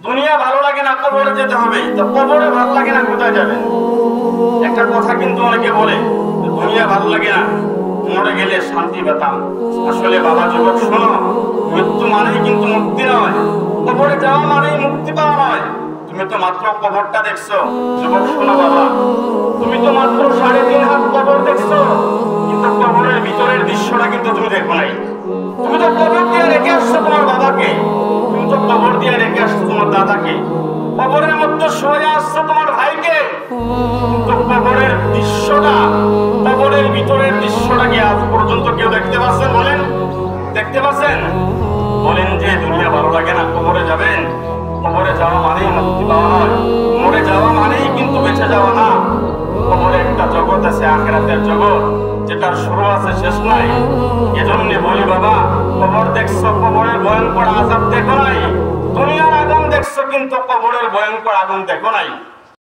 দুনিয়া ভালো লাগে না, কবরে যেতে হবে। তো কবরে ভালো লাগে না, কোথায় যাবেন? একটা কথা কিন্তু অনেকে বলে দুনিয়া ভালো লাগে না, মরে গেলে শান্তি পেতাম। আসলে বাবা যুবক শোনো, মৃত্যু মানেই কিন্তু মুক্তি নয়, কবরে যাওয়া মানেই মুক্তি পাওয়া নয়। তুমি তো মাত্র কবরটা দেখছো। যুবক শোনো বাবা, তুমি তো মাত্র 3.5 হাত কবর দেখছো, কিন্তু কবরের ভিতরের দৃশ্যটা কিন্তু তুমি দেখো নাই। তুমি তো কবর দিয়ে রেখে আসছো তোমার বাবাকে, তুমি তো কবর দিয়ে রেখে আসছো তোমার দাদাকে, কবরের মধ্যে শুয়ে আসছো তোমার ভাইকে, কিন্তু কবরের দৃশ্যটা, কবরের ভিতরের দৃশ্যটা কি আজ পর্যন্ত কেউ দেখতে পাচ্ছেন? বলেন, দেখতে পাচ্ছেন? বলেন যে দুনিয়া ভালো লাগে না, কবরে যাবেন। কবরে যাওয়া মানেই মুক্তি পাওয়া নয়, মরে যাওয়া মানেই কিন্তু বেঁচে যাওয়া না। কবরে একটা জগৎ আছে, আখিরাতের জগৎ, যেটার শুরু আছে শেষ নাই। এজন্য বলি বাবা, কবর দেখছো, কবরের ভয়ঙ্কর আযাব দেখো নাই। দুনিয়ার আগুন দেখছো, কিন্তু কবরের ভয়ঙ্কর আগুন দেখো নাই।